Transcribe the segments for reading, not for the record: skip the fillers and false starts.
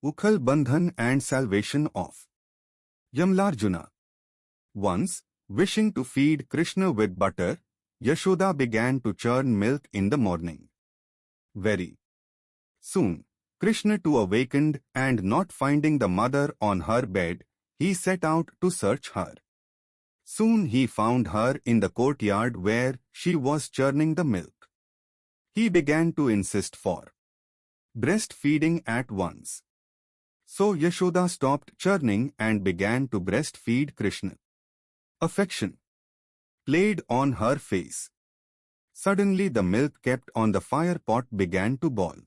Ukhal Bandhan and Salvation of Yamlarjuna. Once, wishing to feed Krishna with butter, Yashoda began to churn milk in the morning. Very soon, Krishna too awakened, and not finding the mother on her bed, he set out to search her. Soon he found her in the courtyard where she was churning the milk. He began to insist for breastfeeding at once. So Yashoda stopped churning and began to breastfeed Krishna. Affection played on her face. Suddenly the milk kept on the fire pot began to boil.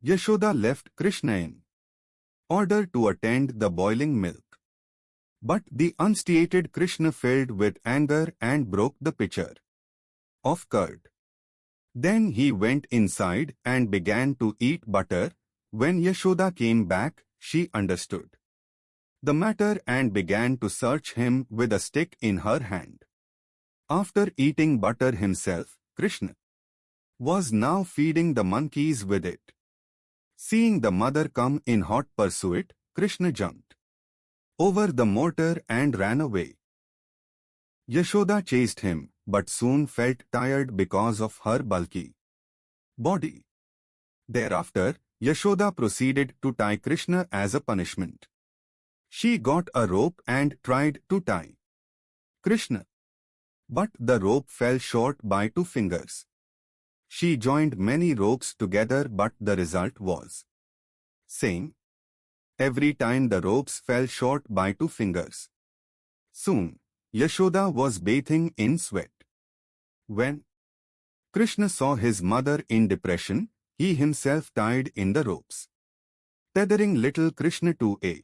Yashoda left Krishna in order to attend the boiling milk. But the unstated Krishna filled with anger and broke the pitcher of curd. Then he went inside and began to eat butter. When Yashoda came back, she understood the matter and began to search him with a stick in her hand. After eating butter himself, Krishna was now feeding the monkeys with it. Seeing the mother come in hot pursuit, Krishna jumped over the mortar and ran away. Yashoda chased him, but soon felt tired because of her bulky body. Thereafter, Yashoda proceeded to tie Krishna as a punishment. She got a rope and tried to tie Krishna, but the rope fell short by 2 fingers. She joined many ropes together, but the result was same. Every time the ropes fell short by 2 fingers. Soon, Yashoda was bathing in sweat. When Krishna saw his mother in depression, he himself tied in the ropes, tethering little Krishna to a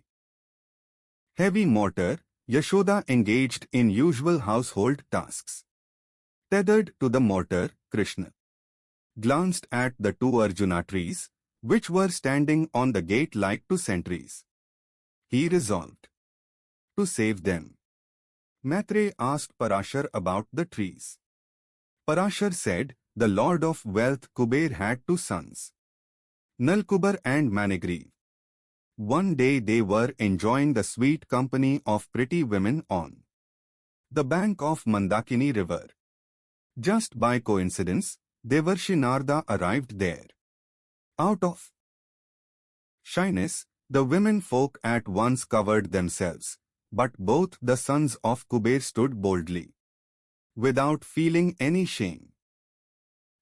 heavy mortar. Yashoda engaged in usual household tasks. Tethered to the mortar, Krishna glanced at the 2 Arjuna trees, which were standing on the gate like 2 sentries. He resolved to save them. Maitreya asked Parashar about the trees. Parashar said, the Lord of Wealth Kuber had 2 sons, Nalkubar and Manigriv. One day they were enjoying the sweet company of pretty women on the bank of Mandakini river. Just by coincidence, Devarshi Narada arrived there. Out of shyness, the women folk at once covered themselves, but both the sons of Kuber stood boldly, without feeling any shame.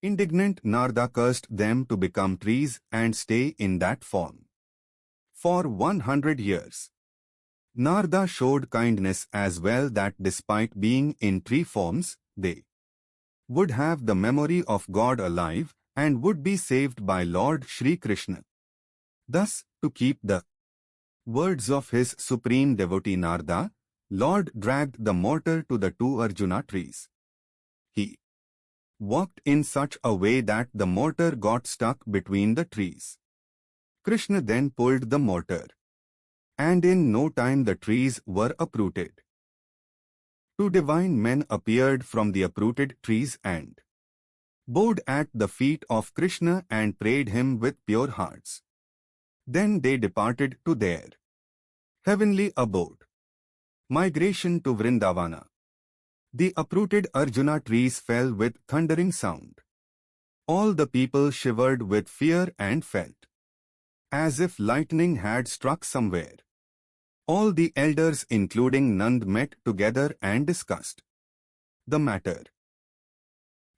Indignant Narada cursed them to become trees and stay in that form for 100 years. Narada showed kindness as well, that despite being in tree forms, they would have the memory of God alive and would be saved by Lord Shri Krishna. Thus, to keep the words of his supreme devotee Narada, Lord dragged the mortar to the 2 Arjuna trees. He walked in such a way that the mortar got stuck between the trees. Krishna then pulled the mortar, and in no time the trees were uprooted. 2 divine men appeared from the uprooted trees and bowed at the feet of Krishna and prayed him with pure hearts. Then they departed to their heavenly abode. Migration to Vrindavana. The uprooted Arjuna trees fell with thundering sound. All the people shivered with fear and felt as if lightning had struck somewhere. All the elders including Nand met together and discussed the matter.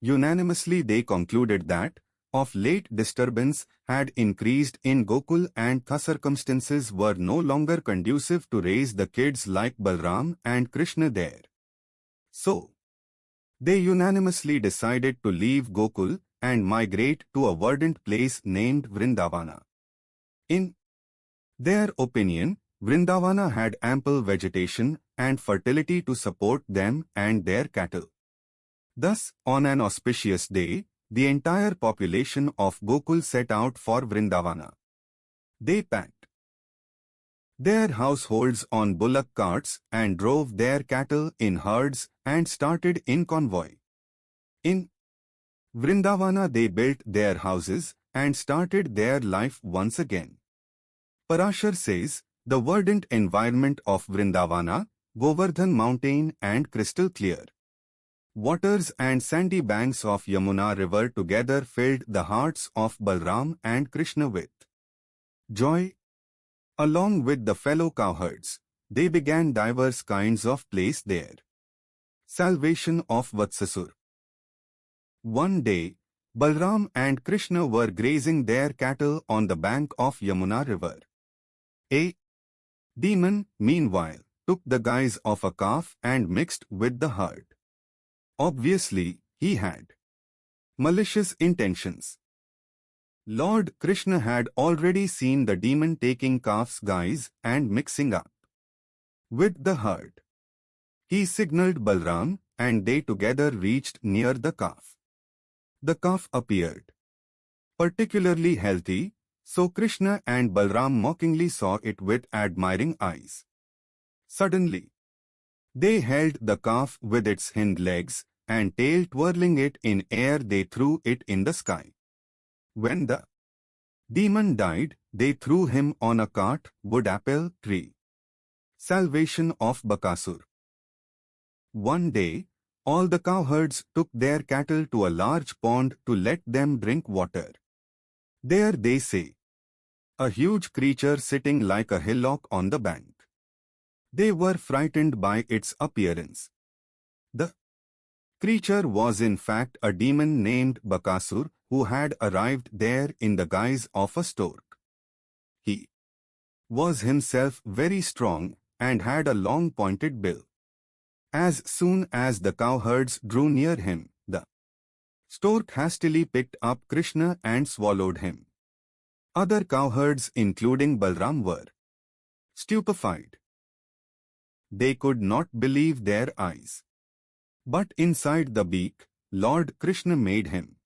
Unanimously they concluded that, of late, disturbance had increased in Gokul and the circumstances were no longer conducive to raise the kids like Balram and Krishna there. So, they unanimously decided to leave Gokul and migrate to a verdant place named Vrindavana. In their opinion, Vrindavana had ample vegetation and fertility to support them and their cattle. Thus, on an auspicious day, the entire population of Gokul set out for Vrindavana. They packed their households on bullock carts and drove their cattle in herds and started in convoy. In Vrindavana they built their houses and started their life once again. Parashar says, the verdant environment of Vrindavana, Govardhan mountain and crystal clear waters and sandy banks of Yamuna river together filled the hearts of Balram and Krishna with joy. Along with the fellow cowherds, they began diverse kinds of plays there. Salvation of Vatsasur. One day, Balram and Krishna were grazing their cattle on the bank of Yamuna river. A demon, meanwhile, took the guise of a calf and mixed with the herd. Obviously, he had malicious intentions. Lord Krishna had already seen the demon taking calf's guise and mixing up with the herd. He signaled Balram, and they together reached near the calf. The calf appeared particularly healthy, so Krishna and Balram mockingly saw it with admiring eyes. Suddenly, they held the calf with its hind legs, and tail twirling it in air they threw it in the sky. When the demon died, they threw him on a cart wood apple tree. Salvation of Bakasur. One day, all the cowherds took their cattle to a large pond to let them drink water. There they say, a huge creature sitting like a hillock on the bank. They were frightened by its appearance. The creature was in fact a demon named Bakasur who had arrived there in the guise of a stork. He was himself very strong and had a long pointed bill. As soon as the cowherds drew near him, the stork hastily picked up Krishna and swallowed him. Other cowherds, including Balram, were stupefied. They could not believe their eyes. But inside the beak, Lord Krishna made him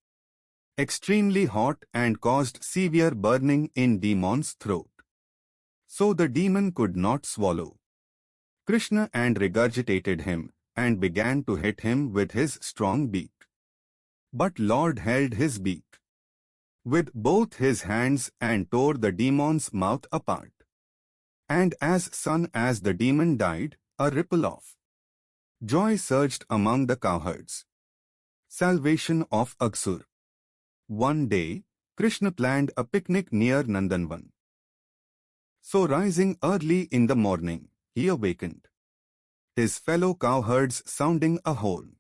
extremely hot and caused severe burning in demon's throat. So the demon could not swallow Krishna and regurgitated him and began to hit him with his strong beak. But Lord held his beak with both his hands and tore the demon's mouth apart. And as soon as the demon died, a ripple of joy surged among the cowherds. Salvation of Aghasur. One day, Krishna planned a picnic near Nandanvan. So rising early in the morning, he awakened his fellow cowherds sounding a horn.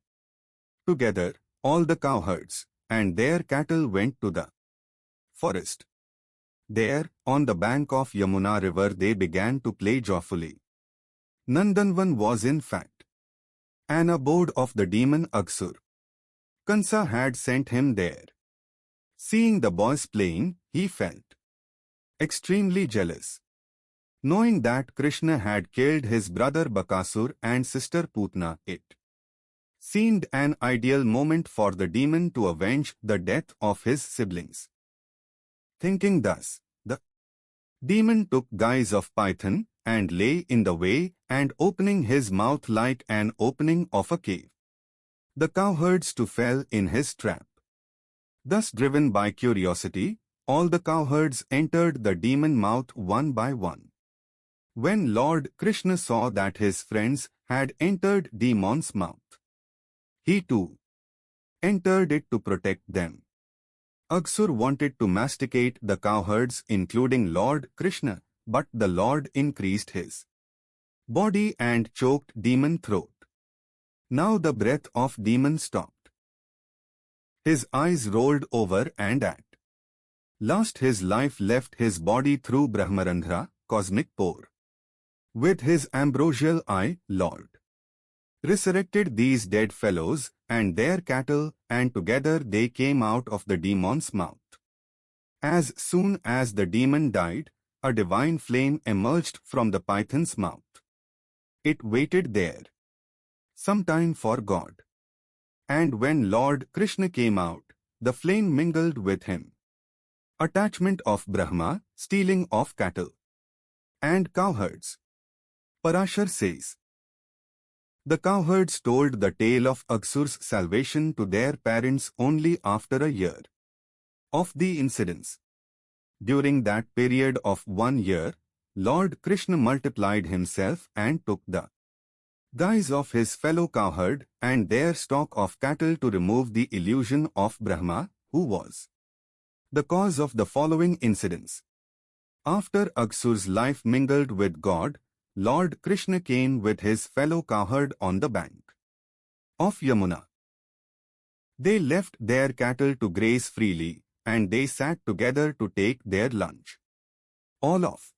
Together, all the cowherds and their cattle went to the forest. There, on the bank of Yamuna river, they began to play joyfully. Nandanvan was in fact an abode of the demon Aghasur. Kansa had sent him there. Seeing the boys playing, he felt extremely jealous. Knowing that Krishna had killed his brother Bakasur and sister Putna, it seemed an ideal moment for the demon to avenge the death of his siblings. Thinking thus, the demon took guise of python and lay in the way and opening his mouth like an opening of a cave. The cowherds too fell in his trap. Thus driven by curiosity, all the cowherds entered the demon mouth one by one. When Lord Krishna saw that his friends had entered demon's mouth, he too entered it to protect them. Aghasur wanted to masticate the cowherds including Lord Krishna, but the Lord increased his body and choked demon throat. Now the breath of demon stopped. His eyes rolled over and at last his life left his body through Brahmarandhra, cosmic pore. With his ambrosial eye, Lord resurrected these dead fellows and their cattle, and together they came out of the demon's mouth. As soon as the demon died, a divine flame emerged from the python's mouth. It waited there some time for God. And when Lord Krishna came out, the flame mingled with him. Attachment of Brahma, stealing of cattle and cowherds. Parashar says, the cowherds told the tale of Aghasur's salvation to their parents only after a year of the incidents. During that period of 1 year, Lord Krishna multiplied himself and took the guise of his fellow cowherd and their stock of cattle to remove the illusion of Brahma, who was the cause of the following incidents. After Agsur's life mingled with God, Lord Krishna came with his fellow cowherd on the bank of Yamuna. They left their cattle to graze freely, and they sat together to take their lunch. All of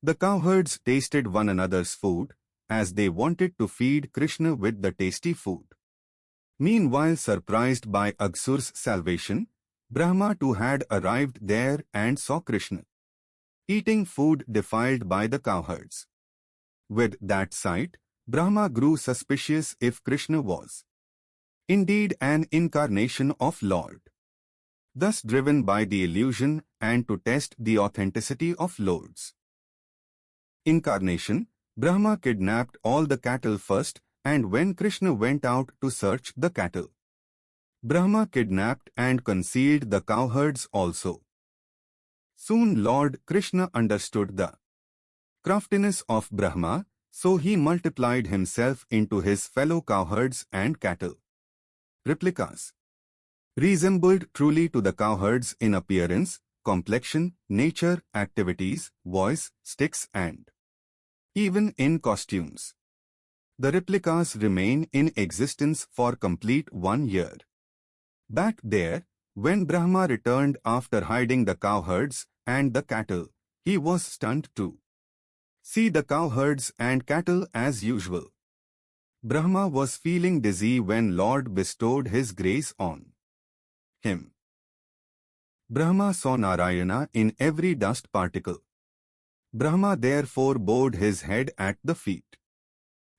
the cowherds tasted one another's food, as they wanted to feed Krishna with the tasty food. Meanwhile, surprised by Agsur's salvation, Brahma too had arrived there and saw Krishna eating food defiled by the cowherds. With that sight, Brahma grew suspicious if Krishna was indeed an incarnation of Lord. Thus driven by the illusion and to test the authenticity of Lord's incarnation, Brahma kidnapped all the cattle first, and when Krishna went out to search the cattle, Brahma kidnapped and concealed the cowherds also. Soon Lord Krishna understood the craftiness of Brahma, so he multiplied himself into his fellow cowherds and cattle. Replicas resembled truly to the cowherds in appearance, complexion, nature, activities, voice, sticks and even in costumes. The replicas remain in existence for complete 1 year. Back there, when Brahma returned after hiding the cowherds and the cattle, he was stunned to see the cowherds and cattle as usual. Brahma was feeling dizzy when Lord bestowed his grace on him. Brahma saw Narayana in every dust particle. Brahma therefore bowed his head at the feet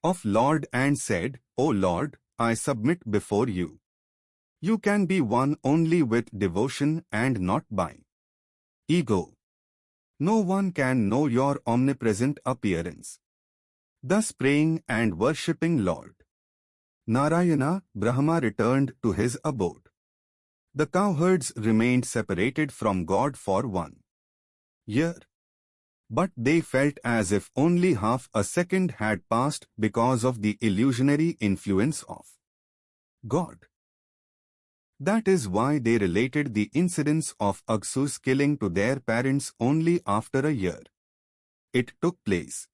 of Lord and said, "O Lord, I submit before you. You can be won only with devotion and not by ego. No one can know your omnipresent appearance." Thus praying and worshipping Lord Narayana, Brahma returned to his abode. The cowherds remained separated from God for 1 year. But they felt as if only half a second had passed because of the illusionary influence of God. That is why they related the incidents of Agsur's killing to their parents only after a year. It took place.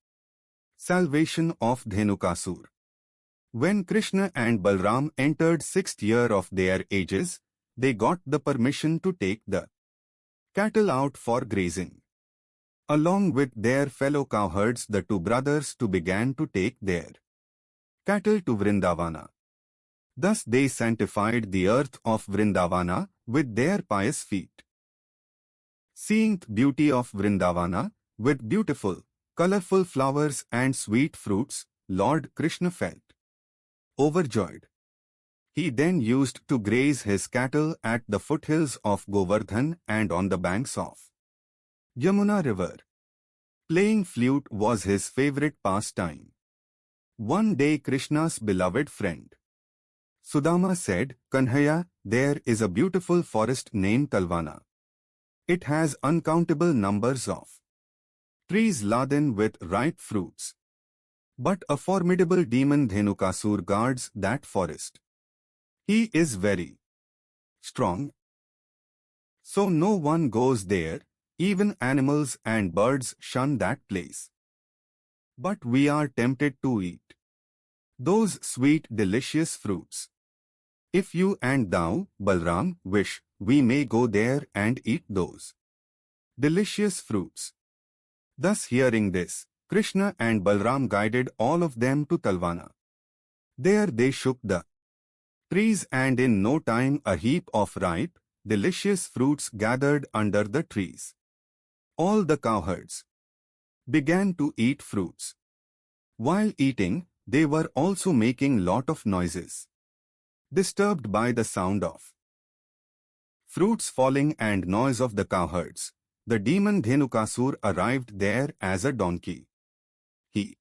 Salvation of Dhenukasur. When Krishna and Balram entered 6th year of their ages, they got the permission to take the cattle out for grazing. Along with their fellow cowherds, the two brothers too began to take their cattle to Vrindavana. Thus they sanctified the earth of Vrindavana with their pious feet. Seeing the beauty of Vrindavana, with beautiful, colorful flowers and sweet fruits, Lord Krishna felt overjoyed. He then used to graze his cattle at the foothills of Govardhan and on the banks of Yamuna river. Playing flute was his favorite pastime. One day Krishna's beloved friend Sudama said, "Kanhaya, there is a beautiful forest named Talvana. It has uncountable numbers of trees laden with ripe fruits. But a formidable demon Dhenukasur guards that forest. He is very strong. So no one goes there. Even animals and birds shun that place. But we are tempted to eat those sweet, delicious fruits. If you and thou, Balram, wish, we may go there and eat those delicious fruits." Thus hearing this, Krishna and Balram guided all of them to Talvana. There they shook the trees, and in no time a heap of ripe, delicious fruits gathered under the trees. All the cowherds began to eat fruits. While eating, they were also making lot of noises. Disturbed by the sound of fruits falling and noise of the cowherds, the demon Dhenukasur arrived there as a donkey. He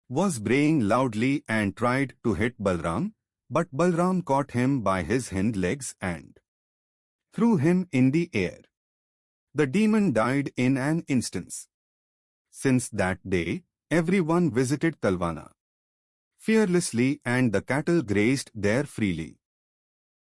was braying loudly and tried to hit Balram, but Balram caught him by his hind legs and threw him in the air. The demon died in an instant. Since that day, everyone visited Talwana fearlessly and the cattle grazed there freely.